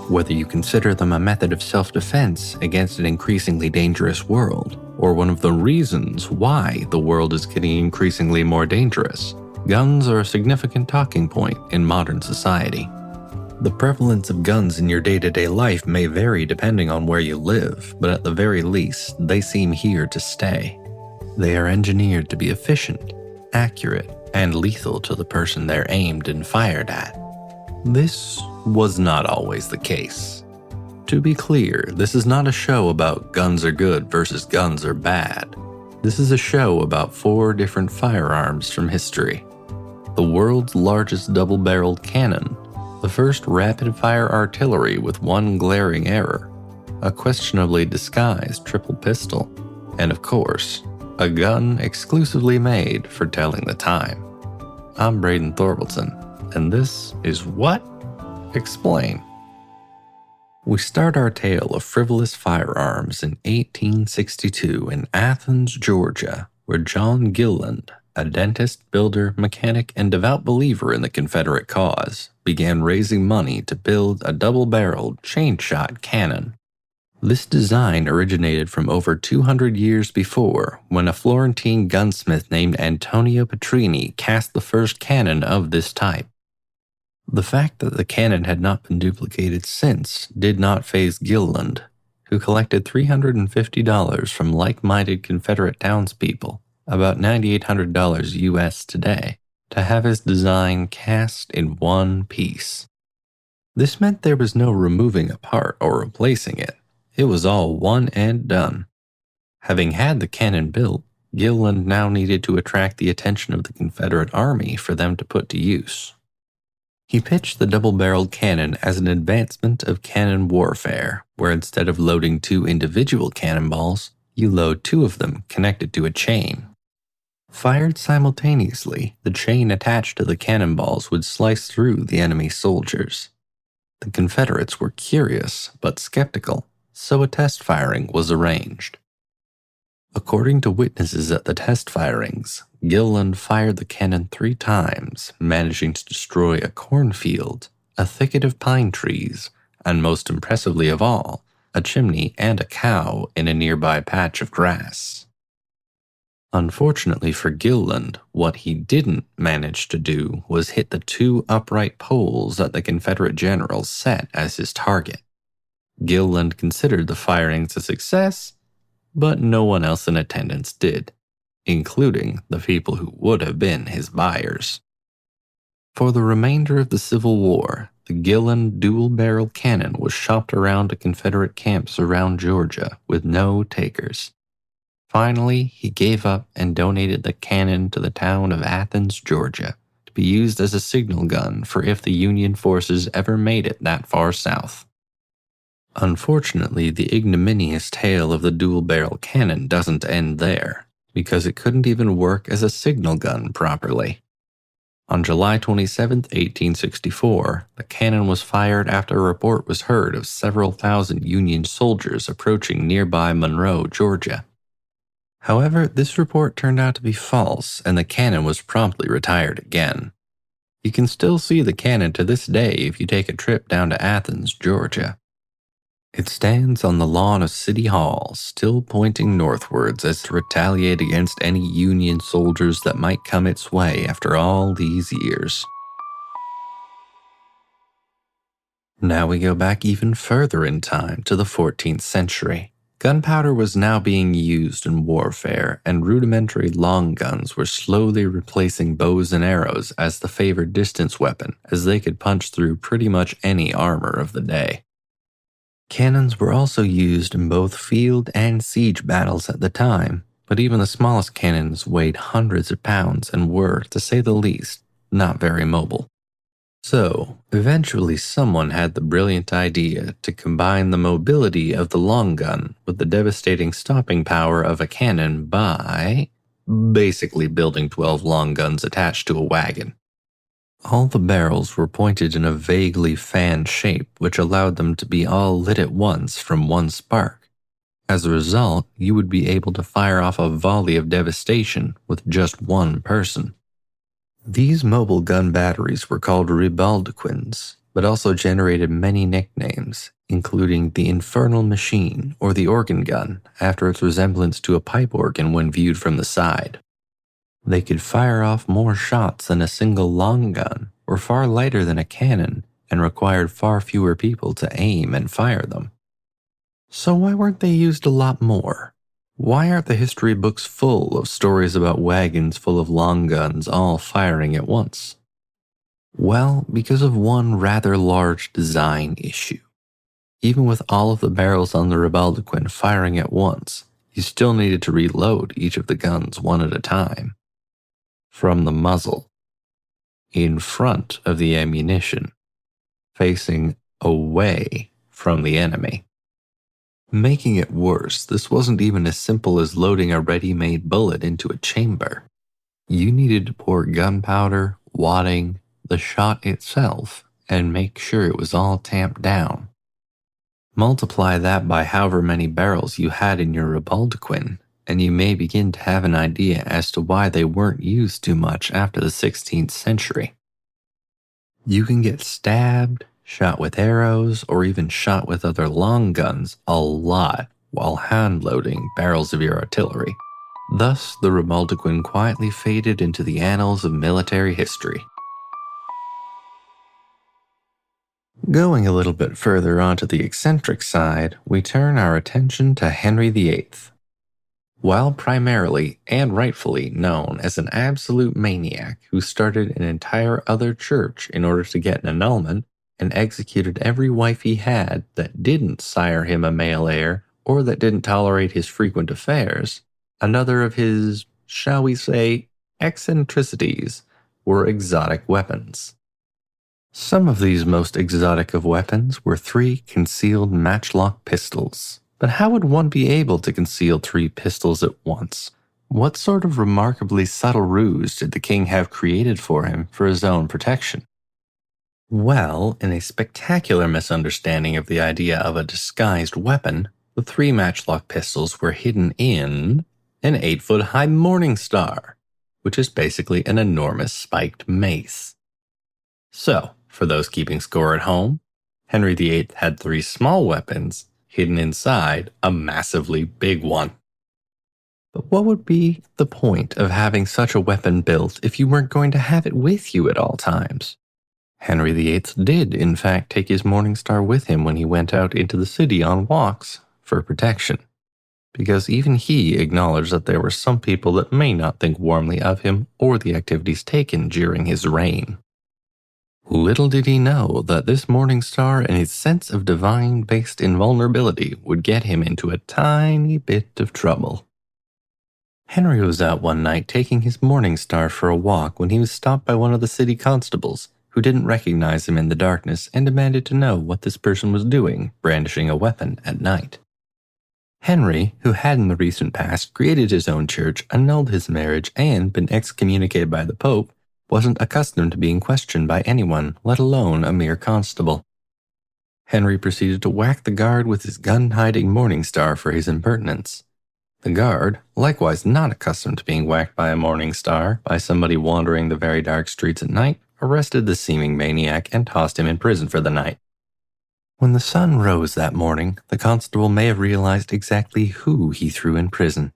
Whether you consider them a method of self-defense against an increasingly dangerous world, or one of the reasons why the world is getting increasingly more dangerous, guns are a significant talking point in modern society. The prevalence of guns in your day-to-day life may vary depending on where you live, but at the very least, they seem here to stay. They are engineered to be efficient, accurate, and lethal to the person they're aimed and fired at. This was not always the case. To be clear, this is not a show about guns are good versus guns are bad. This is a show about 4 different firearms from history. The world's largest double-barreled cannon, the first rapid-fire artillery with one glaring error, a questionably disguised triple pistol, and of course, a gun exclusively made for telling the time. I'm Braden Thorvaldson, and this is What? Explain. We start our tale of frivolous firearms in 1862 in Athens, Georgia, where John Gilland, a dentist, builder, mechanic, and devout believer in the Confederate cause, began raising money to build a double-barreled, chain-shot cannon. This design originated from over 200 years before, when a Florentine gunsmith named Antonio Petrini cast the first cannon of this type. The fact that the cannon had not been duplicated since did not faze Gilland, who collected $350 from like-minded Confederate townspeople, about $9,800 US today, to have his design cast in one piece. This meant there was no removing a part or replacing it. It was all one and done. Having had the cannon built, Gilland now needed to attract the attention of the Confederate Army for them to put to use. He pitched the double-barreled cannon as an advancement of cannon warfare, where instead of loading 2 individual cannonballs, you load 2 of them connected to a chain. Fired simultaneously, the chain attached to the cannonballs would slice through the enemy soldiers. The Confederates were curious but skeptical, so a test firing was arranged. According to witnesses at the test firings, Gilland fired the cannon 3 times, managing to destroy a cornfield, a thicket of pine trees, and most impressively of all, a chimney and a cow in a nearby patch of grass. Unfortunately for Gilland, what he didn't manage to do was hit the 2 upright poles that the Confederate generals set as his target. Gilland considered the firings a success, but no one else in attendance did, including the people who would have been his buyers. For the remainder of the Civil War, the Gilland dual-barrel cannon was shopped around to Confederate camps around Georgia with no takers. Finally, he gave up and donated the cannon to the town of Athens, Georgia, to be used as a signal gun for if the Union forces ever made it that far south. Unfortunately, the ignominious tale of the dual-barrel cannon doesn't end there, because it couldn't even work as a signal gun properly. On July 27, 1864, the cannon was fired after a report was heard of several thousand Union soldiers approaching nearby Monroe, Georgia. However, this report turned out to be false, and the cannon was promptly retired again. You can still see the cannon to this day if you take a trip down to Athens, Georgia. It stands on the lawn of City Hall, still pointing northwards as to retaliate against any Union soldiers that might come its way after all these years. Now we go back even further in time to the 14th century. Gunpowder was now being used in warfare, and rudimentary long guns were slowly replacing bows and arrows as the favored distance weapon, as they could punch through pretty much any armor of the day. Cannons were also used in both field and siege battles at the time, but even the smallest cannons weighed hundreds of pounds and were, to say the least, not very mobile. So, eventually someone had the brilliant idea to combine the mobility of the long gun with the devastating stopping power of a cannon by basically building 12 long guns attached to a wagon. All the barrels were pointed in a vaguely fanned shape, which allowed them to be all lit at once from one spark. As a result, you would be able to fire off a volley of devastation with just one person. These mobile gun batteries were called ribaldequins, but also generated many nicknames, including the Infernal Machine or the Organ Gun, after its resemblance to a pipe organ when viewed from the side. They could fire off more shots than a single long gun, were far lighter than a cannon, and required far fewer people to aim and fire them. So why weren't they used a lot more? Why aren't the history books full of stories about wagons full of long guns all firing at once? Well, because of one rather large design issue. Even with all of the barrels on the Rebeldequin firing at once, you still needed to reload each of the guns one at a time. From the muzzle, in front of the ammunition, facing away from the enemy. Making it worse, this wasn't even as simple as loading a ready-made bullet into a chamber. You needed to pour gunpowder, wadding, the shot itself, and make sure it was all tamped down. Multiply that by however many barrels you had in your Rebeldequin, and you may begin to have an idea as to why they weren't used too much after the 16th century. You can get stabbed, shot with arrows, or even shot with other long guns a lot while hand-loading barrels of your artillery. Thus, the Rebeldequin quietly faded into the annals of military history. Going a little bit further onto the eccentric side, we turn our attention to Henry VIII. While primarily and rightfully known as an absolute maniac who started an entire other church in order to get an annulment and executed every wife he had that didn't sire him a male heir or that didn't tolerate his frequent affairs, another of his, shall we say, eccentricities were exotic weapons. Some of these most exotic of weapons were 3 concealed matchlock pistols. But how would one be able to conceal 3 pistols at once? What sort of remarkably subtle ruse did the king have created for him for his own protection? Well, in a spectacular misunderstanding of the idea of a disguised weapon, the 3 matchlock pistols were hidden in an 8-foot-high morning star, which is basically an enormous spiked mace. So, for those keeping score at home, Henry VIII had 3 small weapons hidden inside a massively big one. But what would be the point of having such a weapon built if you weren't going to have it with you at all times? Henry VIII did, in fact, take his morning star with him when he went out into the city on walks for protection, because even he acknowledged that there were some people that may not think warmly of him or the activities taken during his reign. Little did he know that this morning star and his sense of divine-based invulnerability would get him into a tiny bit of trouble. Henry was out one night taking his morning star for a walk when he was stopped by one of the city constables, who didn't recognize him in the darkness and demanded to know what this person was doing, brandishing a weapon at night. Henry, who had in the recent past created his own church, annulled his marriage, and been excommunicated by the Pope, wasn't accustomed to being questioned by anyone, let alone a mere constable. Henry proceeded to whack the guard with his gun-hiding morning star for his impertinence. The guard, likewise not accustomed to being whacked by a morning star by somebody wandering the very dark streets at night, arrested the seeming maniac and tossed him in prison for the night. When the sun rose that morning, the constable may have realized exactly who he threw in prison.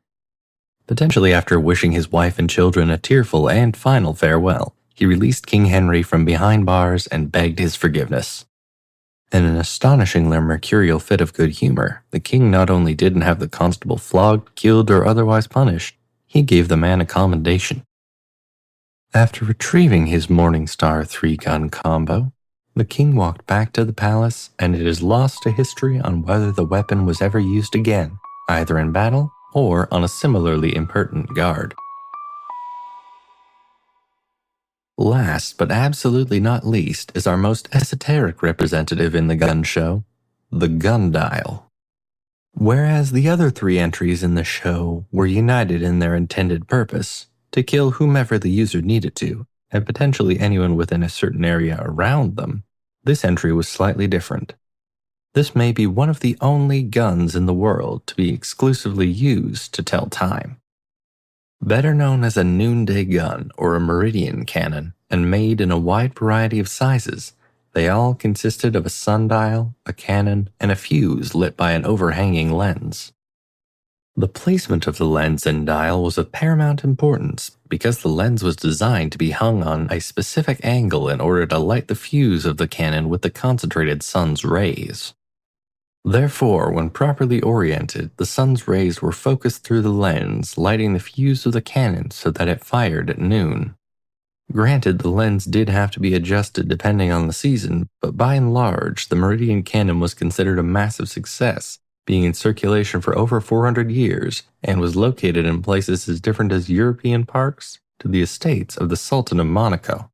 Potentially after wishing his wife and children a tearful and final farewell, he released King Henry from behind bars and begged his forgiveness. In an astonishingly mercurial fit of good humor, the king not only didn't have the constable flogged, killed, or otherwise punished, he gave the man a commendation. After retrieving his Morning Star 3-gun combo, the king walked back to the palace, and it is lost to history on whether the weapon was ever used again, either in battle or on a similarly impertinent guard. Last but absolutely not least is our most esoteric representative in the gun show, the gun dial. Whereas the other 3 entries in the show were united in their intended purpose, to kill whomever the user needed to, and potentially anyone within a certain area around them, this entry was slightly different. This may be one of the only guns in the world to be exclusively used to tell time. Better known as a noonday gun or a meridian cannon, and made in a wide variety of sizes, They all consisted of a sundial, a cannon, and a fuse lit by an overhanging lens. The placement of the lens and dial was of paramount importance because the lens was designed to be hung on a specific angle in order to light the fuse of the cannon with the concentrated sun's rays. Therefore, when properly oriented, the sun's rays were focused through the lens, lighting the fuse of the cannon so that it fired at noon. Granted, the lens did have to be adjusted depending on the season, but by and large, the Meridian cannon was considered a massive success, being in circulation for over 400 years, and was located in places as different as European parks to the estates of the Sultan of Monaco.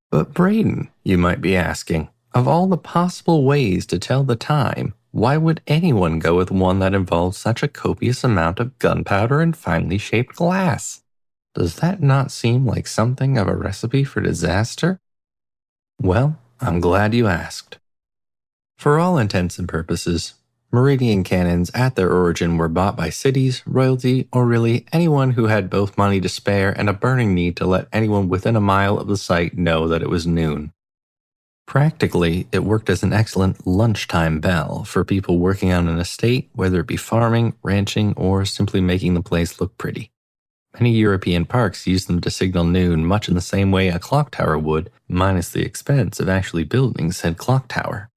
But Braden, you might be asking, of all the possible ways to tell the time, why would anyone go with one that involves such a copious amount of gunpowder and finely shaped glass? Does that not seem like something of a recipe for disaster? Well, I'm glad you asked. For all intents and purposes, Meridian cannons at their origin were bought by cities, royalty, or really anyone who had both money to spare and a burning need to let anyone within a mile of the site know that it was noon. Practically, it worked as an excellent lunchtime bell for people working on an estate, whether it be farming, ranching, or simply making the place look pretty. Many European parks use them to signal noon much in the same way a clock tower would, minus the expense of actually building said clock tower.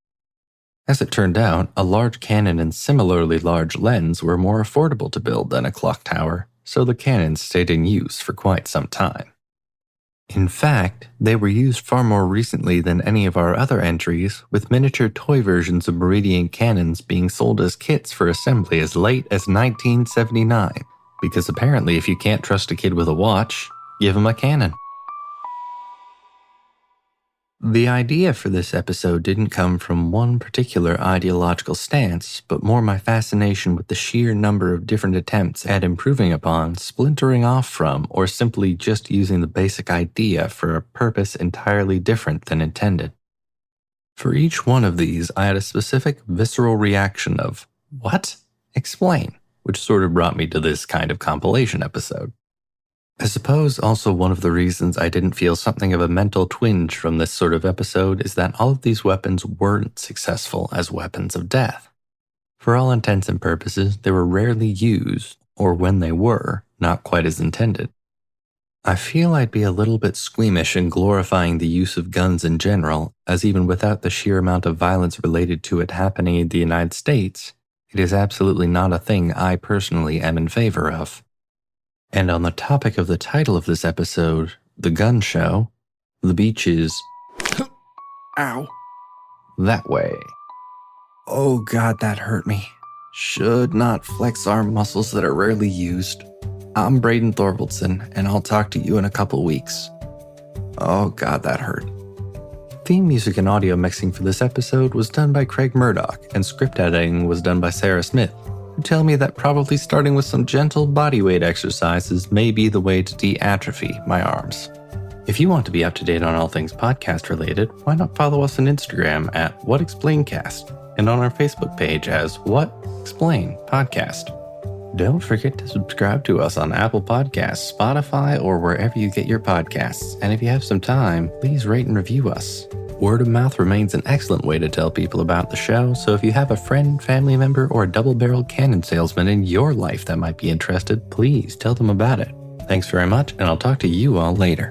As it turned out, a large cannon and similarly large lens were more affordable to build than a clock tower, so the cannons stayed in use for quite some time. In fact, they were used far more recently than any of our other entries, with miniature toy versions of Meridian cannons being sold as kits for assembly as late as 1979. Because apparently if you can't trust a kid with a watch, give him a cannon. The idea for this episode didn't come from one particular ideological stance, but more my fascination with the sheer number of different attempts at improving upon, splintering off from, or simply just using the basic idea for a purpose entirely different than intended. For each one of these, I had a specific visceral reaction of, "What? Explain," which sort of brought me to this kind of compilation episode. I suppose also one of the reasons I didn't feel something of a mental twinge from this sort of episode is that all of these weapons weren't successful as weapons of death. For all intents and purposes, they were rarely used, or when they were, not quite as intended. I feel I'd be a little bit squeamish in glorifying the use of guns in general, as even without the sheer amount of violence related to it happening in the United States, it is absolutely not a thing I personally am in favor of. And on the topic of the title of this episode, The Gun Show, the beach is ow, that way. Oh God, that hurt me. Should not flex arm muscles that are rarely used. I'm Braden Thorvaldson, and I'll talk to you in a couple weeks. Oh God, that hurt. Theme music and audio mixing for this episode was done by Craig Murdoch, and script editing was done by Sarah Smith, who tell me that probably starting with some gentle bodyweight exercises may be the way to de-atrophy my arms. If you want to be up to date on all things podcast related, why not follow us on Instagram at WhatExplainCast and on our Facebook page as What Explain Podcast. Don't forget to subscribe to us on Apple Podcasts, Spotify, or wherever you get your podcasts. And if you have some time, please rate and review us. Word of mouth remains an excellent way to tell people about the show, so if you have a friend, family member, or a double-barreled cannon salesman in your life that might be interested, please tell them about it. Thanks very much, and I'll talk to you all later.